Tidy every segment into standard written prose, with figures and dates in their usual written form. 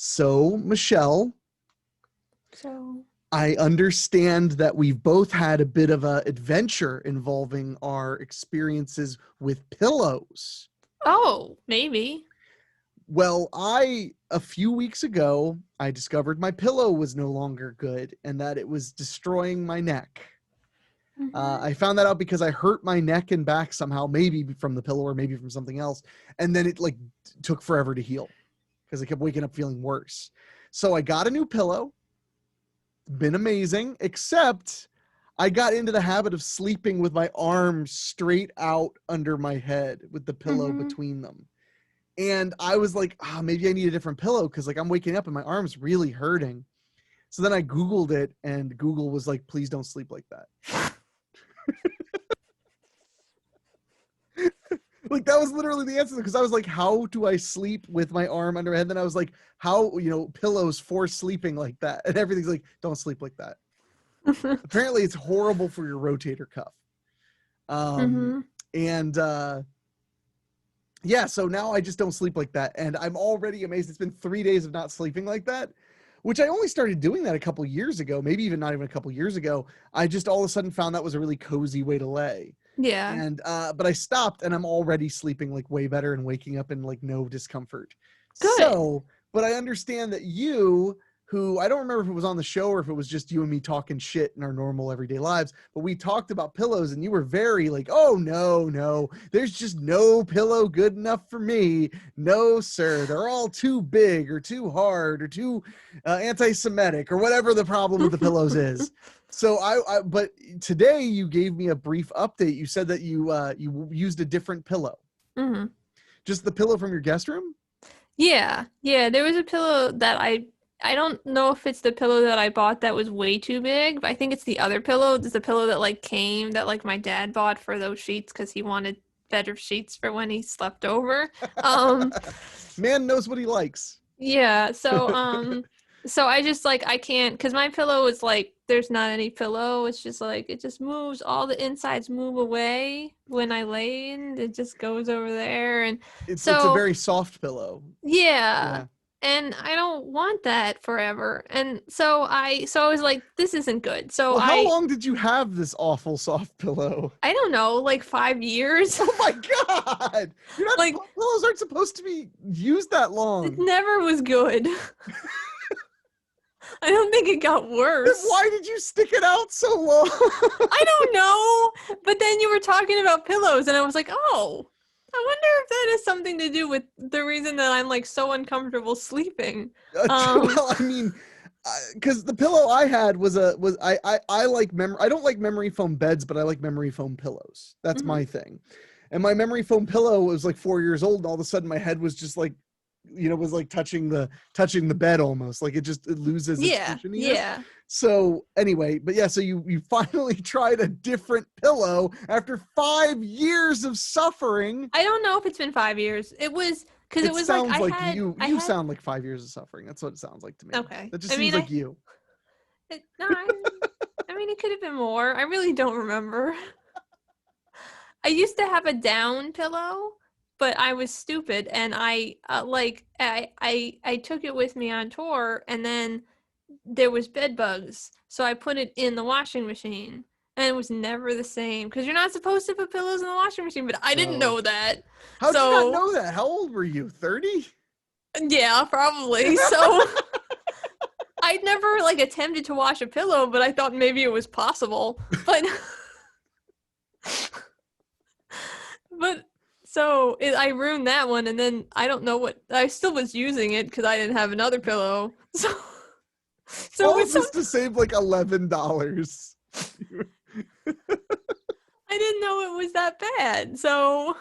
So, Michelle, So, I understand that we've both had a bit of an adventure involving our experiences with pillows. oh, maybe. Well, a few weeks ago, I discovered my pillow was no longer good and that it was destroying my neck. Mm-hmm. I found that out because I hurt my neck and back somehow, maybe from the pillow or maybe from something else. And then it took forever to heal because I kept waking up feeling worse. So I got a new pillow. Been amazing, except I got into the habit of sleeping with my arms straight out under my head with the pillow Mm-hmm. between them. And I was like, maybe I need a different pillow because I'm waking up and my arm's really hurting. So then I Googled it and Google was like, please don't sleep like that. Like that was literally the answer because I was like, how do I sleep with my arm under my head? Then I was like, how, pillows for sleeping like that? And everything's like, don't sleep like that. Apparently it's horrible for your rotator cuff. Mm-hmm. And yeah, so now I just don't sleep like that. And I'm already amazed. It's been 3 days of not sleeping like that, which I only started doing that a couple years ago, maybe even not even a couple years ago. I just all of a sudden found that was a really cozy way to lay. Yeah. And but I stopped and I'm already sleeping like way better and waking up in like no discomfort. Good. So, but I understand that you, who I don't remember if it was on the show or if it was just you and me talking shit in our normal everyday lives, but we talked about pillows and you were very like, oh no, there's just no pillow good enough for me. No, sir, they're all too big or too hard or too anti-Semitic or whatever the problem with the pillows is. So but today you gave me a brief update. You said that you used a different pillow. Mm-hmm. Just the pillow from your guest room? Yeah. Yeah. There was a pillow that I don't know if it's the pillow that I bought that was way too big, but I think it's the other pillow. There's a pillow that came that my dad bought for those sheets because he wanted better sheets for when he slept over. Um, Man knows what he likes. Yeah, so I just I can't because my pillow is there's not any pillow. It's just it just moves, all the insides move away when I lay and it just goes over there. And It's a so very soft pillow. yeah, Yeah. and I don't want that forever. And so I was like, this isn't good. So Well, how long did you have this awful soft pillow? I don't know, 5 years. Oh my god! You're not Like pillows aren't supposed to be used that it long. never was good. I don't think it got Then worse. why did you stick it out so long? I don't know. But then you were talking about pillows, and I was like, oh, I wonder if that has something to do with the reason that I'm so uncomfortable sleeping. Well, I mean, because the pillow I had I like I don't like memory foam beds, but I like memory foam pillows. That's Mhm. my thing. And my memory foam pillow was like 4 years old, and all of a sudden my head was just was like touching the bed almost. Like it loses its Yeah, cushioniness. yeah. So anyway, but yeah, so you finally tried a different pillow after 5 years of suffering. I don't know if it's been 5 years. It was because it It was sounds I like had I you had sound like 5 years of suffering. That's what it sounds like to me. okay. That just I seems mean like you. no, I mean it could have been more. I really don't remember. I used to have a down pillow, but I was stupid and I took it with me on tour and then there was bed bugs. So I put it in the washing machine and it was never the same because you're not supposed to put pillows in the washing machine, but I didn't No. know that. How'd you not So, know that? How old were you? 30? yeah, probably. So I'd never attempted to wash a pillow, but I thought maybe it was possible. But but I ruined that one, and then I don't know what I still was using it because I didn't have another pillow. So All of it's so this to save like $11. I didn't know it was that bad. So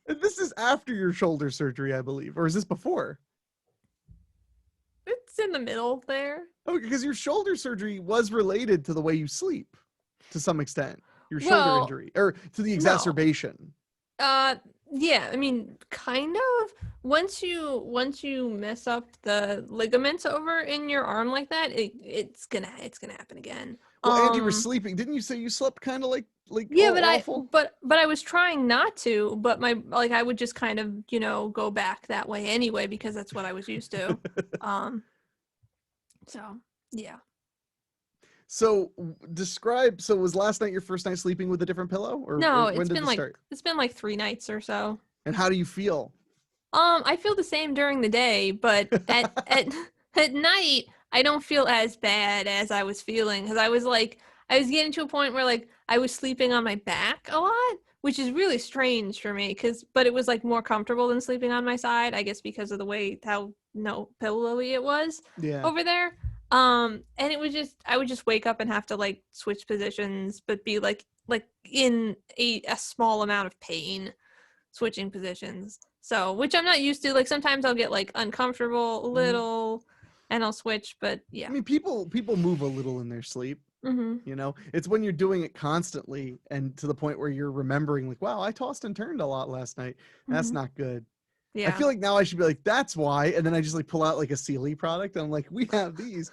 And this is after your shoulder surgery, I believe. Or is this before? it's in the middle there. Oh, because your shoulder surgery was related to the way you sleep to some extent. Your shoulder Well, injury or to the no. exacerbation. Uh, yeah, I mean, kind of. Once you mess up the ligaments over in your arm like that, it's gonna happen again. Well, and you were Um, sleeping. Didn't you say you slept kind of like yeah, all awful? but I was trying not to, but my like I would just kind of, go back that way anyway because that's what I was used to. Um, so yeah. So describe. So was last night your first night sleeping with a different pillow, or No, when did this start? it's been like 3 nights or so. And how do you feel? I feel the same during the day, but at at night, I don't feel as bad as I was feeling because I was getting to a point where like I was sleeping on my back a lot, which is really strange for me but it was like more comfortable than sleeping on my side, I guess because of the way how no pillowy it was Yeah. over there. And it was just I would just wake up and have to like switch positions, but be like in a small amount of pain switching positions. So, which I'm not used to. Like sometimes I'll get like uncomfortable a Hmm. little and I'll switch, but I yeah. mean, people move a little in their sleep. Mhm. It's when you're doing it constantly and to the point where you're remembering, like, wow, I tossed and turned a lot last night. That's Mhm. not good. I Yeah. feel like now I should be like, that's why. And then I just like pull out like a Sealy product. And I'm like, we have these.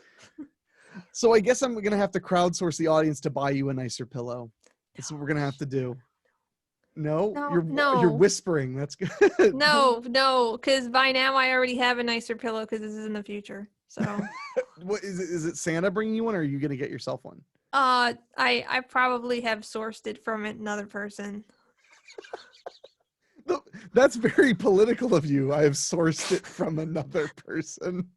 So I guess I'm going to have to crowdsource the audience to buy you a nicer pillow. That's what we're going to have to do. No, No, you're no, whispering. That's good. no, because by now I already have a nicer pillow because this is in the future. So, What is it? Is it Santa bringing you one, or are you going to get yourself one? I probably have sourced it from another person. No, that's very political of you. I have sourced it from another person.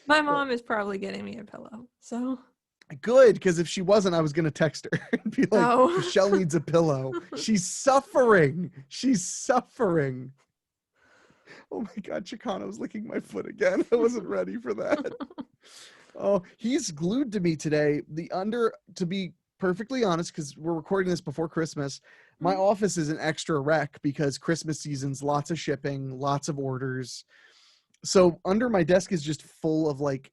My Well, mom is probably getting me a pillow. So, good, because if she wasn't, I was going to text her and be like, oh. Michelle needs a pillow. She's suffering. She's suffering. Oh my God, Chicano's licking my foot again. I wasn't ready for that. Oh, he's glued to me today. To be perfectly honest, because we're recording this before Christmas, my office is an extra wreck because Christmas season's lots of shipping, lots of orders. So under my desk is just full of like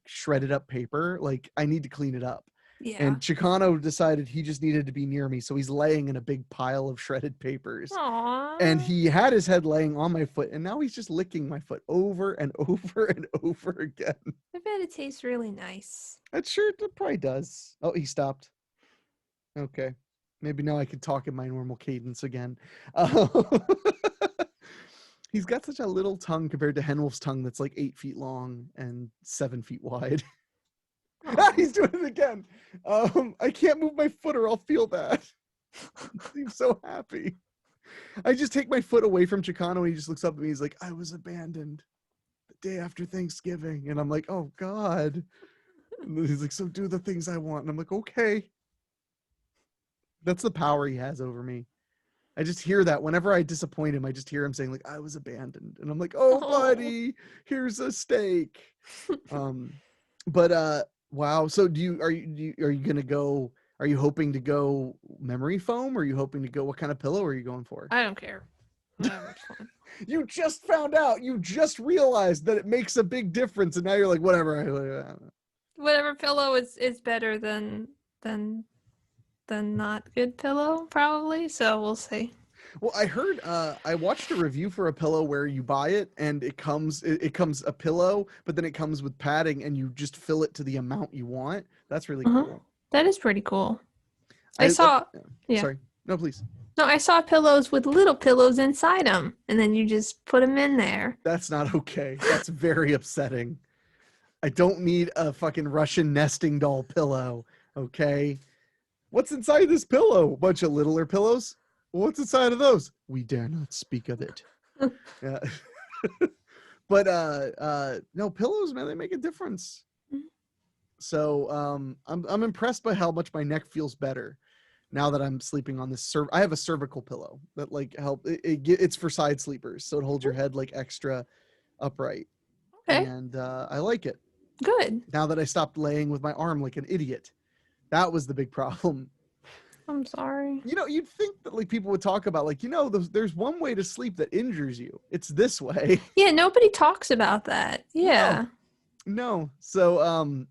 shredded up paper. Like I need to clean it up. Yeah. And Chicano decided he just needed to be near me, so he's laying in a big pile of shredded papers. And Aww. he had his head laying on my foot, and now he's just licking my foot over and over and over again. I bet it tastes really nice. That sure it probably does. Oh, he stopped. Okay. Maybe now I can talk in my normal cadence again. Uh, he's got such a little tongue compared to Henwolf's tongue that's like 8 feet long and 7 feet wide. Aw. He's doing it again. I can't move my foot or I'll feel bad. He seems so happy. I just take my foot away from Chicano and he just looks up at me. He's like, I was abandoned the day after Thanksgiving. And I'm like, oh God. And then he's like, so do the things I want. And I'm like, okay. That's the power he has over me. I just hear that whenever I disappoint him, I just hear him saying like, I was abandoned. And I'm like, oh Oh. buddy, here's a steak. Um, but wow. So are you gonna go? Are you hoping to go memory foam? Or are you hoping to go? What kind of pillow are you going for? I don't care. Whatever's fine. You just found out. You just realized that it makes a big difference, and now you're like, whatever. Whatever pillow is better than not good pillow, probably. So we'll see. Well, I heard. I watched a review for a pillow where you buy it and it comes a pillow, but then it comes with padding, and you just fill it to the amount you want. That's really Uh-huh. cool. That is pretty cool. I I saw, yeah. sorry. No, please. No, I saw pillows with little pillows inside them, and then you just put them in there. That's not okay. That's very upsetting. I don't need a fucking Russian nesting doll pillow. Okay. What's inside this pillow? A bunch of littler pillows? What's inside of those? We dare not speak of it. Yeah. But no, pillows, man, they make a difference. So I'm impressed by how much my neck feels better now that I'm sleeping on this I have a cervical pillow that like it's for side sleepers, so it holds your head like extra upright. Okay, And I like it. good. Now that I stopped laying with my arm like an idiot. That was the big problem. I'm sorry. You'd think that like people would talk about like, there's one way to sleep that injures you. It's this way. Yeah, nobody talks about that. Yeah. No. So,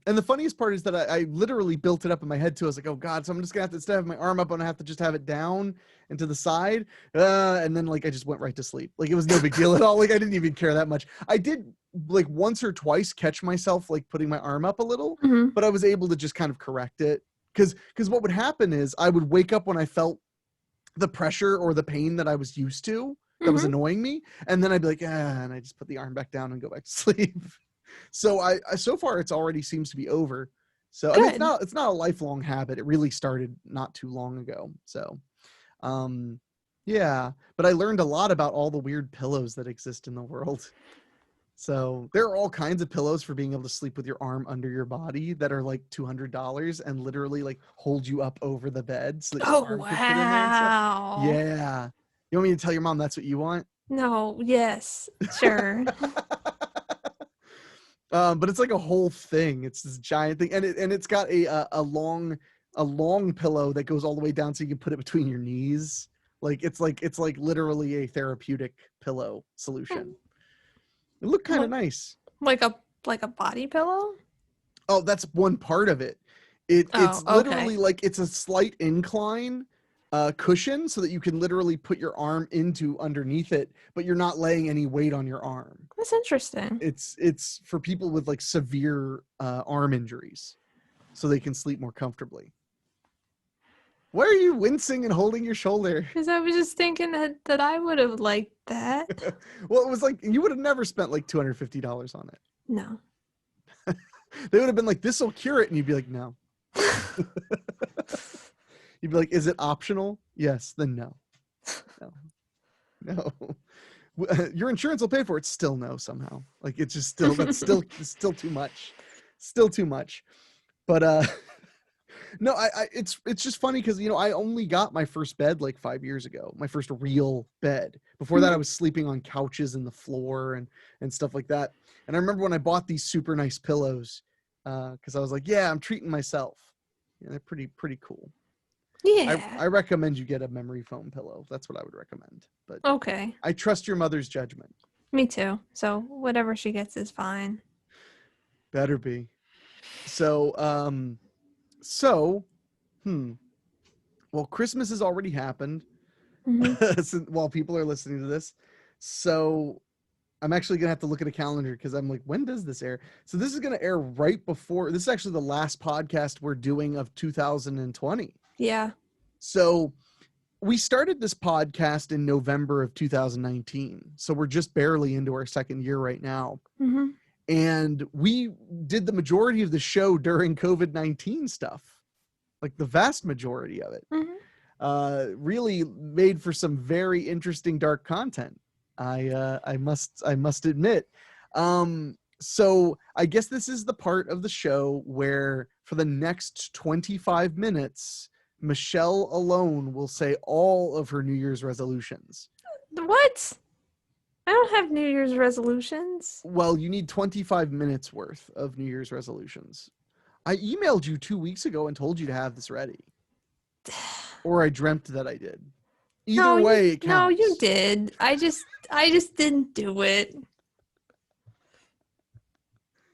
and the funniest part is that I literally built it up in my head too. I was like, oh God, so I'm just gonna have to, instead of my arm up, I'm gonna have to just have it down and to the side. And then like, I just went right to sleep. Like it was no big deal at all. Like I didn't even care that much. I did like once or twice catch myself like putting my arm up a little, Mm-hmm. but I was able to just kind of correct it. Because what would happen is I would wake up when I felt the pressure or the pain that I was used to that was Mm-hmm. annoying me, and then I'd be like, and I just put the arm back down and go back to sleep. So I so far it's already seems to be over. So I mean Good. it's not a lifelong habit. It really started not too long ago. So um yeah, but I learned a lot about all the weird pillows that exist in the world. So there are all kinds of pillows for being able to sleep with your arm under your body that are like $200 and literally like hold you up over the bed so that your Oh, arm could fit in there and stuff. wow. Yeah. You want me to tell your mom that's what you want? No, yes, sure. But it's like a whole thing. It's this giant thing, and it's got a long pillow that goes all the way down so you can put it between your knees. Like it's like literally a therapeutic pillow solution. It looked kind of Like nice. like a body pillow? Oh, that's one part of it. Oh, It's okay. literally like it's a slight incline cushion so that you can literally put your arm into underneath it, but you're not laying any weight on your arm. That's interesting. It's for people with like severe arm injuries so they can sleep more comfortably. Why are you wincing and holding your shoulder? Because I was just thinking that I would have liked that. Well, it was like you would have never spent like $250 on it. No. They would have been like, this will cure it. And you'd be like, no. You'd be like, is it optional? Yes, then no. No. Your insurance will pay for it. Still no somehow. Like it's just still it's still too much. Still too much. But no, it's just funny because I only got my first bed like 5 years ago, my first real bed. Before that, I Mhm. was sleeping on couches and the floor and stuff like that. And I remember when I bought these super nice pillows, because I was like, yeah, I'm treating myself. Yeah, they're pretty cool. Yeah. I recommend you get a memory foam pillow. That's what I would recommend. But Okay. I trust your mother's judgment. Me too. So whatever she gets is fine. Better be. So so well, Christmas has already happened. Hmm. While people are listening to this. So I'm actually gonna have to look at a calendar because I'm like, when does this air? So this is gonna air right before. This is actually the last podcast we're doing of 2020. Yeah. So we started this podcast in November of 2019. So we're just barely into our second year right now. Hmm. And we did the majority of the show during COVID-19 stuff, like the vast majority of it. Hmm. Really made for some very interesting dark content. I must admit. So I guess this is the part of the show where for the next 25 minutes, Michelle alone will say all of her New Year's resolutions. What? I don't have New Year's resolutions. Well, you need 25 minutes worth of New Year's resolutions. I emailed you 2 weeks ago and told you to have this ready. Or I dreamt that I did. Either way, it No, you counts. did. I just didn't do it.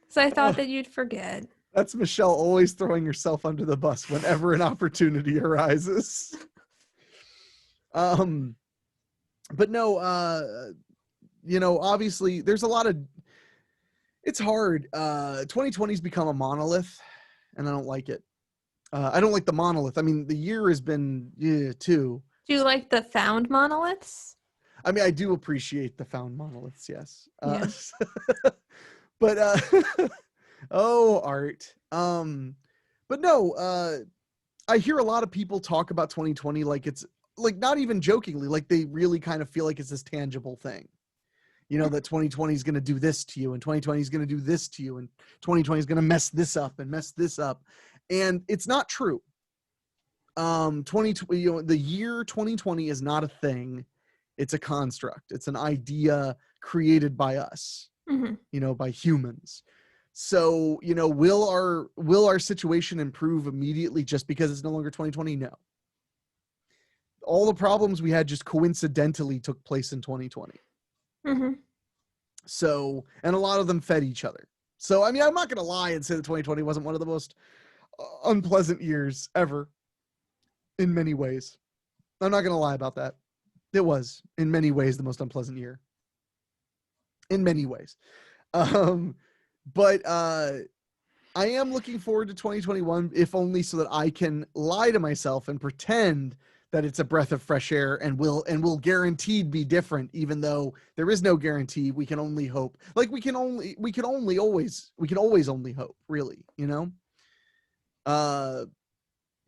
So I thought Oh, that you'd forget. that's Michelle always throwing herself under the bus whenever an opportunity arises. Um, but no, obviously there's a lot of, it's hard. 2020's become a monolith and I don't like it. I don't like the monolith. I mean, the year has been too. Do you like the found monoliths? I mean, I do appreciate the found monoliths, yes. Yeah. But oh, art. But no, I hear a lot of people talk about 2020 like it's like not even jokingly, like they really kind of feel like it's this tangible thing. That 2020 is going to do this to you and 2020 is going to do this to you and 2020 is going to mess this up and mess this up. And it's not true. 2020, the year 2020 is not a thing. It's a construct. It's an idea created by us, Hmm. by humans. So, will our situation improve immediately just because it's no longer 2020? No. All the problems we had just coincidentally took place in 2020. Hmm. So, and a lot of them fed each other. So, I mean, I'm not going to lie and say that 2020 wasn't one of the most unpleasant years ever in many ways. I'm not going to lie about that. It was in many ways the most unpleasant year. In many ways. Um, but I am looking forward to 2021, if only so that I can lie to myself and pretend that it's a breath of fresh air and will guaranteed be different, even though there is no guarantee. We can only hope. Like we can always only hope, really, you know?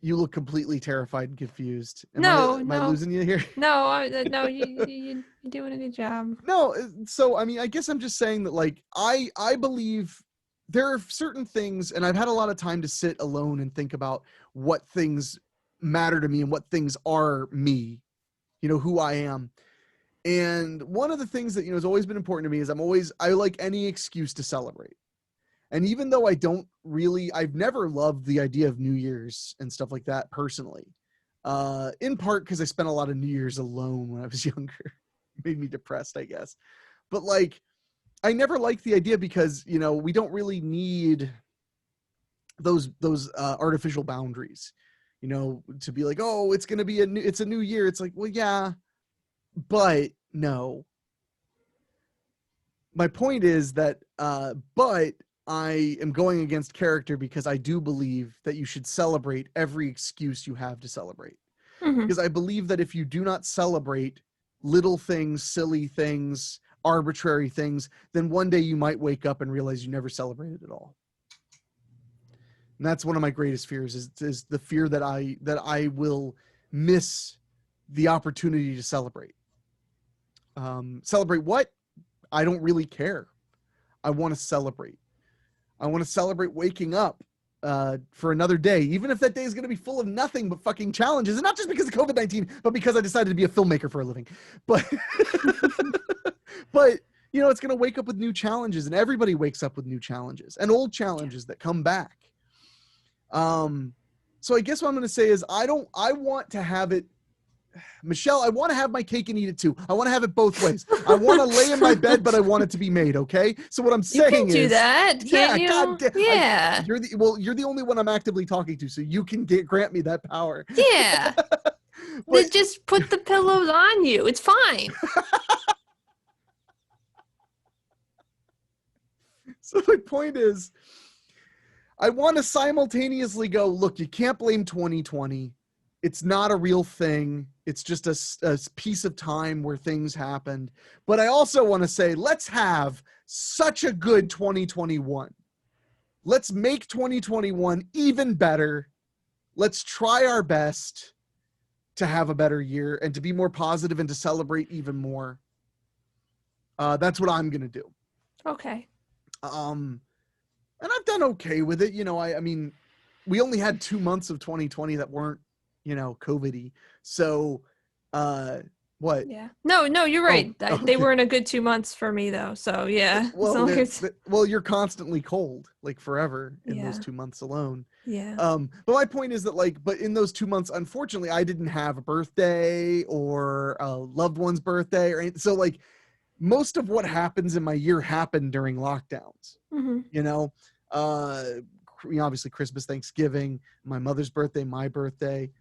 You look completely terrified and confused. Am No, I no, losing you here? no, no. You're doing a good job. No, so I mean, I guess I'm just saying that like I believe there are certain things, and I've had a lot of time to sit alone and think about what things matter to me and what things are me, you know, who I am. And one of the things that, you know, has always been important to me is I like any excuse to celebrate. And even though I've never loved the idea of New Year's and stuff like that personally, in part because I spent a lot of New Year's alone when I was younger. Made me depressed, I guess. But like, I never liked the idea because, you know, we don't really need those artificial boundaries, you know, to be like, oh, it's going to be it's a new year. It's like, well, yeah, but no. My point is that, but I am going against character because I do believe that you should celebrate every excuse you have to celebrate. Mm-hmm. Because I believe that if you do not celebrate little things, silly things, arbitrary things, then one day you might wake up and realize you never celebrated at all. And that's one of my greatest fears is the fear that I will miss the opportunity to celebrate. Celebrate what? I don't really care. I want to celebrate. I want to celebrate waking up for another day, even if that day is going to be full of nothing but fucking challenges. And not just because of COVID-19, but because I decided to be a filmmaker for a living. But, but you know, it's going to wake up with new challenges, and everybody wakes up with new challenges and old challenges that come back. So I guess what I'm going to say is I want to have it, Michelle, I want to have my cake and eat it too. I want to have it both ways. I want to lay in my bed, but I want it to be made. Okay. So what I'm You can saying do is, that, yeah, can't you? God, Yeah, you're the only one I'm actively talking to, so you can grant me that power. yeah. But Just put the pillows on you. It's fine. so my point is, I want to simultaneously go, look, you can't blame 2020. It's not a real thing. It's just a piece of time where things happened. But I also want to say, let's have such a good 2021. Let's make 2021 even better. Let's try our best to have a better year and to be more positive and to celebrate even more. That's what I'm going to do. Okay. And I've done okay with it. You know, I mean, we only had 2 months of 2020 that weren't, you know, COVID-y. So, what? Yeah. No, you're Oh, right. They okay. were in a good 2 months for me though. So yeah, as Well, long as you're constantly cold, like forever in those yeah, 2 months alone. yeah. But my point is that but in those 2 months, unfortunately, I didn't have a birthday or a loved one's birthday or anything. So like most of what happens in my year happened during lockdowns, Mm-hmm. you know, uh, obviously Christmas, Thanksgiving, my mother's birthday, my birthday.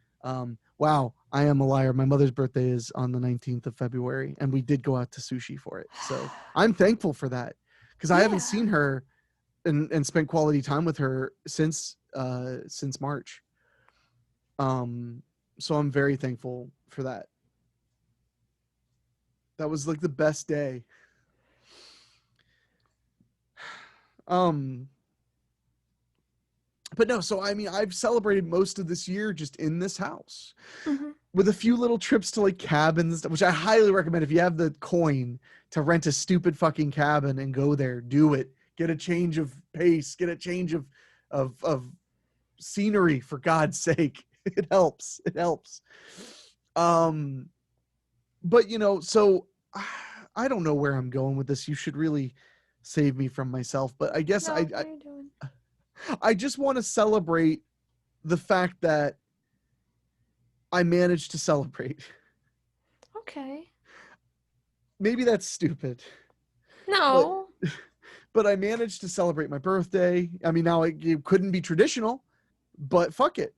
Wow, I am a liar. My mother's birthday is on the 19th of February, and we did go out to sushi for it. So I'm thankful for that because I haven't Yeah. seen her and spent quality time with her since March. So I'm very thankful for that. That was like the best day. Um, but no, so I mean, I've celebrated most of this year just in this house Mm-hmm. with a few little trips to like cabins, which I highly recommend. If you have the coin to rent a stupid fucking cabin and go there, do it. Get a change of pace, get a change of scenery, for God's sake. It helps. It helps. Um, but you know, so I don't know where I'm going with this. You should really save me from myself, but I guess No, what are you doing? I just want to celebrate the fact that I managed to celebrate. Okay. Maybe that's stupid, but No. but I managed to celebrate my birthday. I mean, now it couldn't be traditional, but fuck it.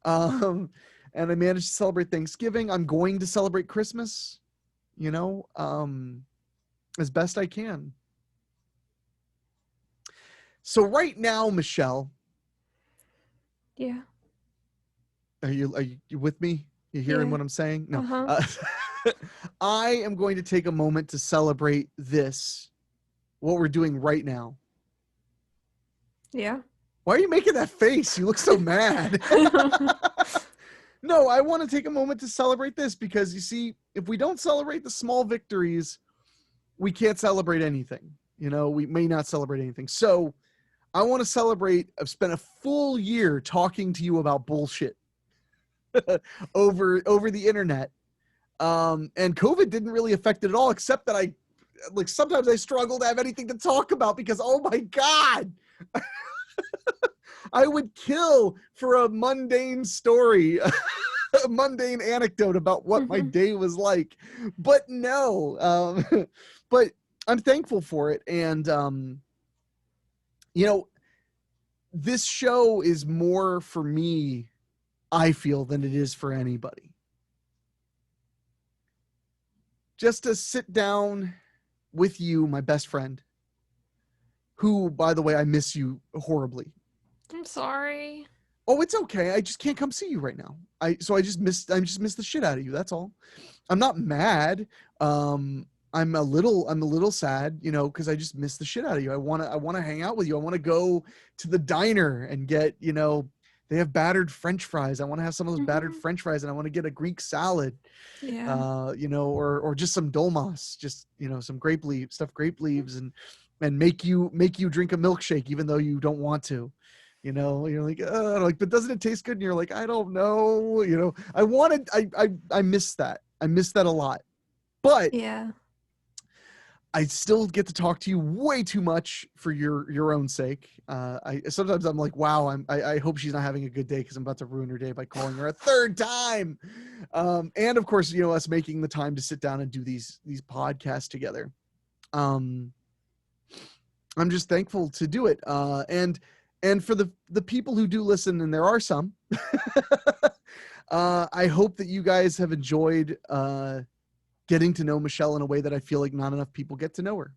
Um, and I managed to celebrate Thanksgiving. I'm going to celebrate Christmas, you know, as best I can. So right now, Michelle, Yeah. are you with me? You hearing Yeah. what I'm saying? No. Uh-huh. I am going to take a moment to celebrate this, what we're doing right now. Yeah. Why are you making that face? You look so mad. No, I want to take a moment to celebrate this because you see, if we don't celebrate the small victories, we can't celebrate anything. You know, we may not celebrate anything. So I want to celebrate. I've spent a full year talking to you about bullshit over the internet. And COVID didn't really affect it at all, except that I like sometimes I struggle to have anything to talk about because oh my God, I would kill for a mundane story, a mundane anecdote about what my day was like. But no, but I'm thankful for it. And, you know, this show is more for me, I feel, than it is for anybody. Just to sit down with you, my best friend, who, by the way, I miss you horribly. I'm sorry. Oh, it's okay. I just can't come see you right now. I just miss the shit out of you. That's all. I'm not mad. I'm a little sad, you know, because I just miss the shit out of you. I wanna hang out with you. I want to go to the diner and get, you know, they have battered French fries. I want to have some of those battered French fries, and I want to get a Greek salad, Yeah. you know, or just some dolmas, just, you know, some stuffed grape leaves, and make you drink a milkshake even though you don't want to. You know, you're like, but doesn't it taste good? And you're like, I don't know. You know, I miss that. I miss that a lot. But Yeah. I still get to talk to you way too much for your own sake. I sometimes I'm like, wow, I hope she's not having a good day because I'm about to ruin her day by calling her a third time. And of course, you know, us making the time to sit down and do these podcasts together. I'm just thankful to do it. And for the people who do listen, and there are some, I hope that you guys have enjoyed getting to know Michelle in a way that I feel like not enough people get to know her.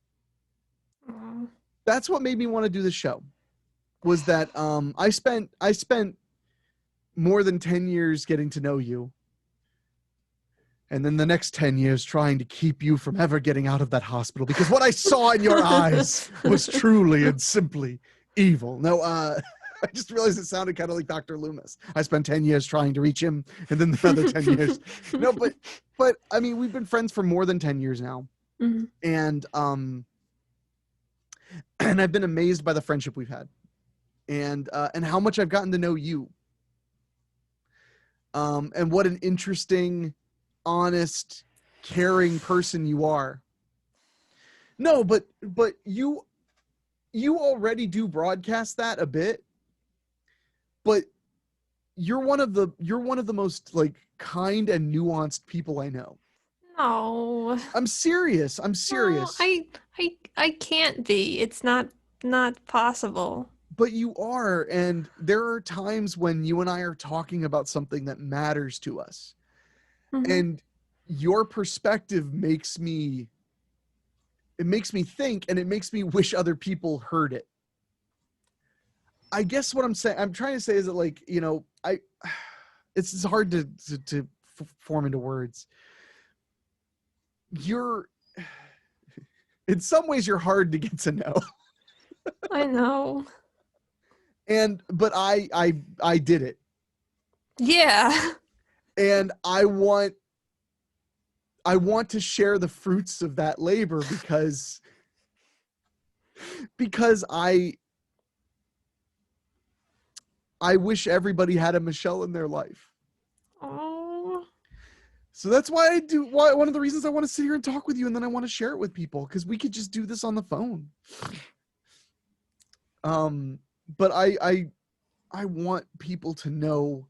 Aw. That's what made me want to do this show, was that I spent more than 10 years getting to know you, and then the next 10 years trying to keep you from ever getting out of that hospital, because what I saw in your eyes was truly and simply evil. No, I just realized it sounded kind of like Dr. Loomis. I spent 10 years trying to reach him, and then another 10 years. No, but I mean, we've been friends for more than 10 years now. Mhm. And and I've been amazed by the friendship we've had, and how much I've gotten to know you. And what an interesting, honest, caring person you are. No, but you already do broadcast that a bit, but you're one of the most like kind and nuanced people I know. No. I'm serious. I'm No, serious. I can't be. It's not possible. But you are, and there are times when you and I are talking about something that matters to us. Mhm. And your perspective makes me think, and it makes me wish other people heard it. I guess what I'm trying to say is that, like, you know, it's hard to form into words. You're, in some ways, you're hard to get to know. I know. But I did it. Yeah. And I want to share the fruits of that labor because I wish everybody had a Michelle in their life. Oh. So that's why one of the reasons I want to sit here and talk with you, and then I want to share it with people, because we could just do this on the phone. But I want people to know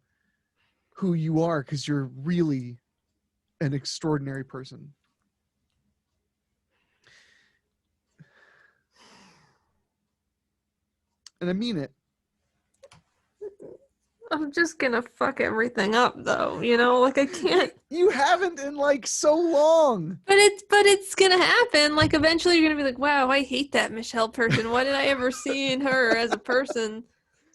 who you are, because you're really an extraordinary person. And I mean it. just gonna fuck everything up though, you know? Like I can't. You haven't in like so long. But it's gonna happen. Like eventually you're gonna be like, wow, I hate that Michelle person. Why did I ever see in her as a person?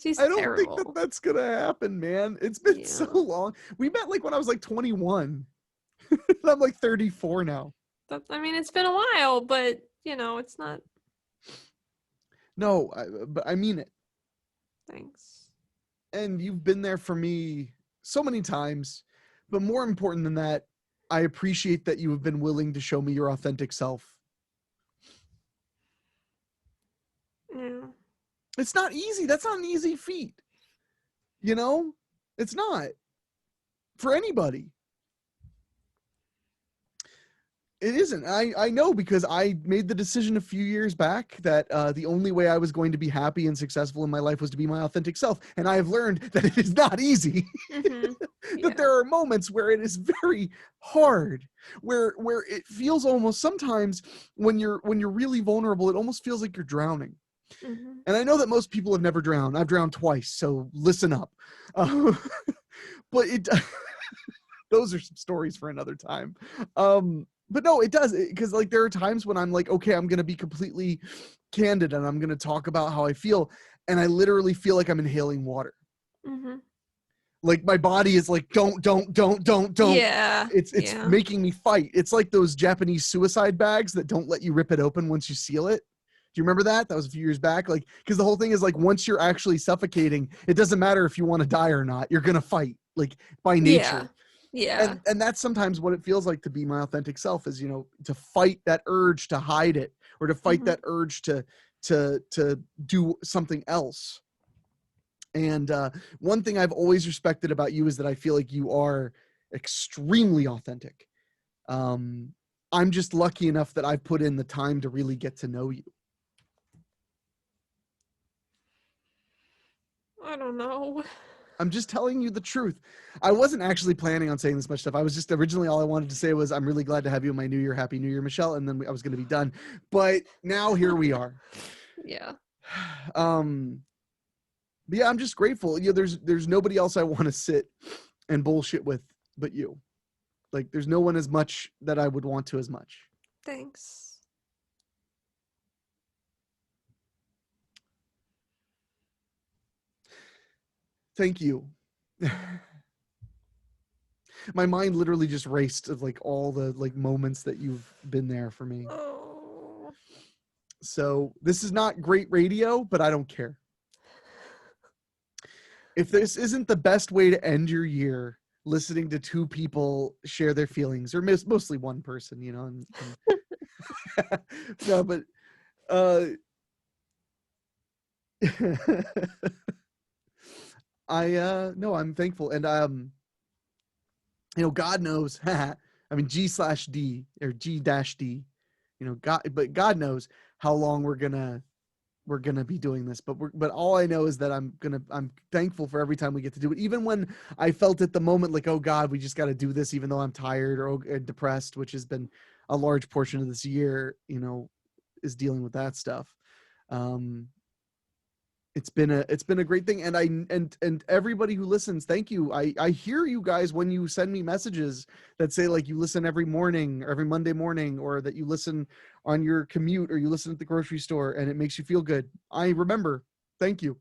She's I don't think that terrible. that's gonna happen, man. It's been so Yeah. long. We met like when I was like 21. I'm like 34 now. I mean, it's been a while, but you know, it's not. No, but I mean it. Thanks. And you've been there for me so many times. But more important than that, I appreciate that you have been willing to show me your authentic self. Yeah. It's not easy. That's not an easy feat. You know, it's not for anybody. It isn't. I know because I made the decision a few years back that the only way I was going to be happy and successful in my life was to be my authentic self. And I have learned that it is not easy. Mm-hmm. That Yeah. there are moments where it is very hard, where it feels almost sometimes when you're really vulnerable, it almost feels like you're drowning. Mm-hmm. And I know that most people have never drowned. I've drowned twice, so listen up. But it those are some stories for another time. But no, it does, because like there are times when I'm like, okay, I'm gonna be completely candid and I'm gonna talk about how I feel, and I literally feel like I'm inhaling water. Mm-hmm. Like my body is like, don't. Yeah. It's Yeah. making me fight. It's like those Japanese suicide bags that don't let you rip it open once you seal it. Do you remember that? That was a few years back. Like, because the whole thing is like, once you're actually suffocating, it doesn't matter if you want to die or not. You're gonna fight, like by Yeah. nature. Yeah. And that's sometimes what it feels like to be my authentic self, is, you know, to fight that urge to hide it, or to fight Mm-hmm. that urge to do something else. And one thing I've always respected about you is that I feel like you are extremely authentic. um I'm just lucky enough that I've put in the time to really get to know you. I don't know. I'm just telling you the truth. I wasn't actually planning on saying this much stuff. I was just originally, all I wanted to say was, I'm really glad to have you in my new year. Happy New Year, Michelle. And then I was going to be done. But now here we are. Yeah. Um, but yeah, I'm just grateful. You know, there's nobody else I want to sit and bullshit with but you. Like, there's no one as much that I would want to as much. Thanks. Thank you. My mind literally just raced of like all the like moments that you've been there for me. Oh. So this is not great radio, but I don't care. If this isn't the best way to end your year, listening to two people share their feelings, or mostly one person, you know, and no, but uh, no, I'm thankful, and you know, God knows. I mean, G/D or G-D, you know, God, but God knows how long we're gonna be doing this. But all I know is that I'm thankful for every time we get to do it. Even when I felt at the moment like, oh God, we just got to do this, even though I'm tired or depressed, which has been a large portion of this year, you know, is dealing with that stuff. Um, it's been a great thing, and and everybody who listens, thank you. I hear you guys when you send me messages that say like you listen every morning or every Monday morning, or that you listen on your commute, or you listen at the grocery store, and it makes you feel good. I remember. Thank you.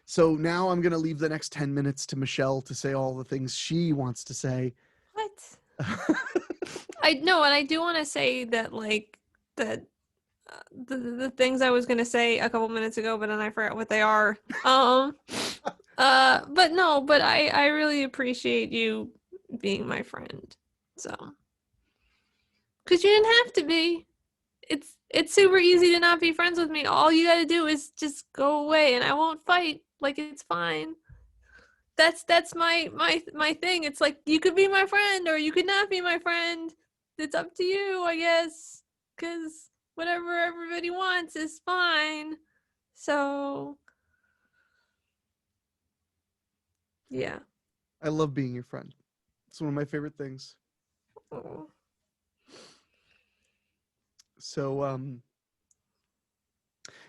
So now I'm going to leave the next 10 minutes to Michelle to say all the things she wants to say. What? I know, and I do want to say that like that the things I was gonna say a couple minutes ago, but then I forgot what they are. But no, but I really appreciate you being my friend. So, because you didn't have to be. It's super easy to not be friends with me. All you gotta do is just go away, and I won't fight. Like it's fine. That's my thing. It's like you could be my friend or you could not be my friend. It's up to you, I guess. Cause whatever everybody wants is fine. So yeah. I love being your friend. It's one of my favorite things. Oh. So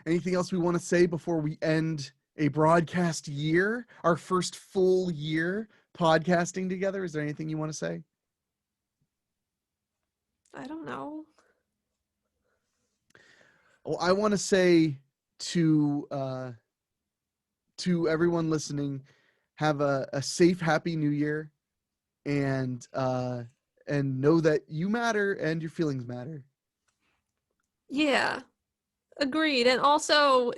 anything else we want to say before we end a broadcast year, our first full year podcasting together. Is there anything you want to say? I don't know. Well, I want to say to everyone listening, have a safe, happy New Year, and know that you matter and your feelings matter. Yeah, agreed. And also,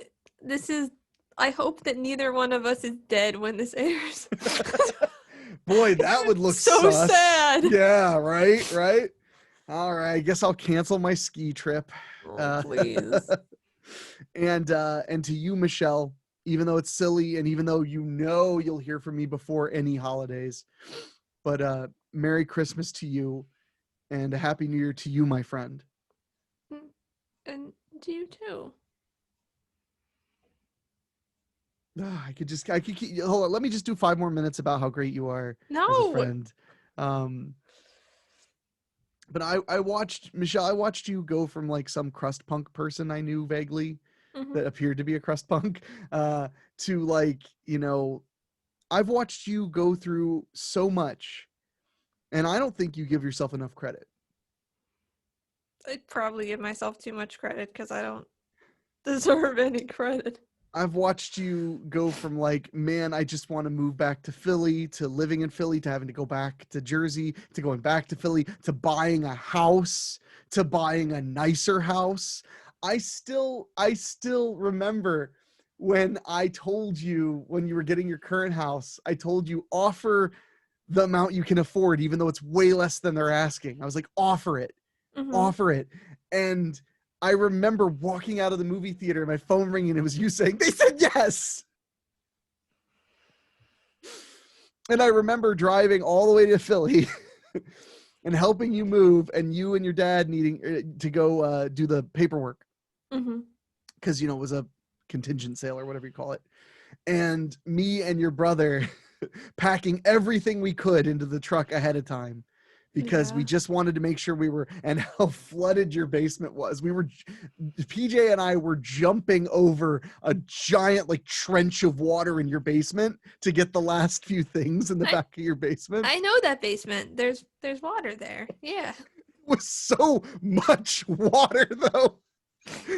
I hope that neither one of us is dead when this airs. Boy, that would look so sus. sad. Yeah, right, right. All right, I guess I'll cancel my ski trip. Oh, please. And to you, Michelle, even though it's silly and even though you'll hear from me before any holidays, but Merry Christmas to you and a Happy New Year to you, my friend. And to you too. I could keep, hold on, let me just do 5 more minutes about how great you are as a No. friend. But I watched, Michelle, I watched you go from like some crust punk person I knew vaguely that appeared to be a crust punk, to like, I've watched you go through so much, and I don't think you give yourself enough credit. I'd probably give myself too much credit because I don't deserve any credit. I've watched you go from like, man, I just want to move back to Philly, to living in Philly, to having to go back to Jersey, to going back to Philly, to buying a house, to buying a nicer house. I still remember when I told you, when you were getting your current house, I told you, offer the amount you can afford, even though it's way less than they're asking. I was like, offer it. And I remember walking out of the movie theater and my phone ringing, and it was you saying, they said yes. And I remember driving all the way to Philly and helping you move, and you and your dad needing to go do the paperwork. Because, it was a contingent sale or whatever you call it. And me and your brother packing everything we could into the truck ahead of time, because we just wanted to make sure and how flooded your basement was. PJ and I were jumping over a giant like trench of water in your basement to get the last few things in the back of your basement. I know that basement. There's water there. Yeah. It was so much water though.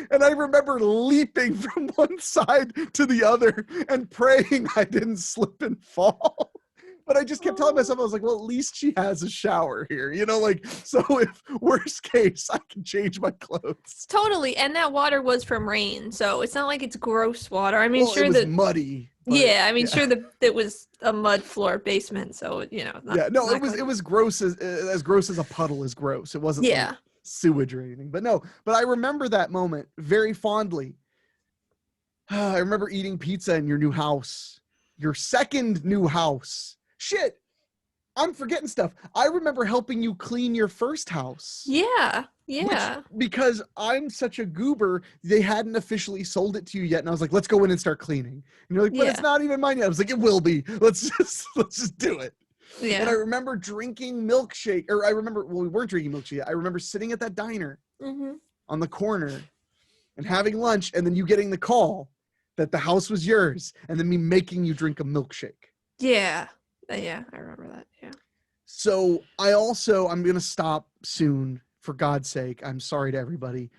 And I remember leaping from one side to the other and praying I didn't slip and fall. But I just kept telling myself, I was like, well, at least she has a shower here, so if worst case, I can change my clothes. Totally. And that water was from rain, so it's not like it's gross water. I mean, sure, it was muddy. Sure that it was a mud floor basement, so it was gross, as gross as a puddle is gross. It wasn't like sewage or anything. But I remember that moment very fondly. I remember eating pizza in your new house, your second new house. Shit, I'm forgetting stuff. I remember helping you clean your first house. Yeah. Because I'm such a goober, they hadn't officially sold it to you yet, and I was like, let's go in and start cleaning. And you're like, but it's not even mine yet. I was like, it will be. Let's just do it. Yeah. And I remember drinking milkshake, we weren't drinking milkshake. I remember sitting at that diner on the corner and having lunch, and then you getting the call that the house was yours, and then me making you drink a milkshake. Yeah, I remember that. Yeah. So I'm going to stop soon, for God's sake. I'm sorry to everybody.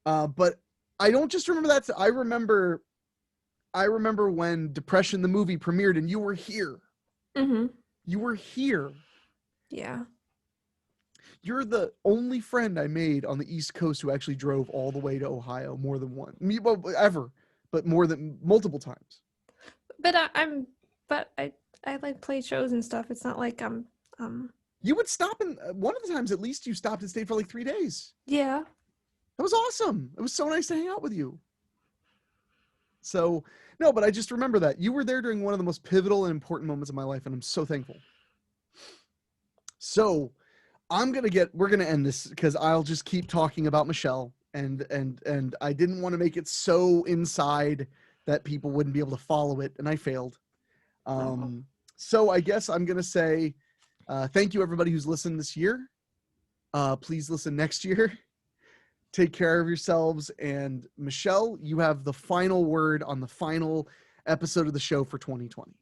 But I don't just remember that. I remember when Depression the movie premiered and you were here. You were here. Yeah. You're the only friend I made on the East Coast who actually drove all the way to Ohio more than one. But more than multiple times. But I like play shows and stuff. It's not like I'm You would stop, and one of the times at least you stopped and stayed for like 3 days. Yeah. That was awesome. It was so nice to hang out with you. So, no, but I just remember that. You were there during one of the most pivotal and important moments of my life, and I'm so thankful. So, we're going to end this because I'll just keep talking about Michelle, and I didn't want to make it so inside that people wouldn't be able to follow it, and I failed. So I guess I'm going to say thank you, everybody who's listened this year. Please listen next year. Take care of yourselves. And Michelle, you have the final word on the final episode of the show for 2020.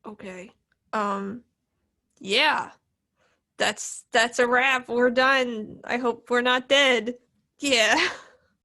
Okay. Yeah. That's a wrap. We're done. I hope we're not dead. Yeah.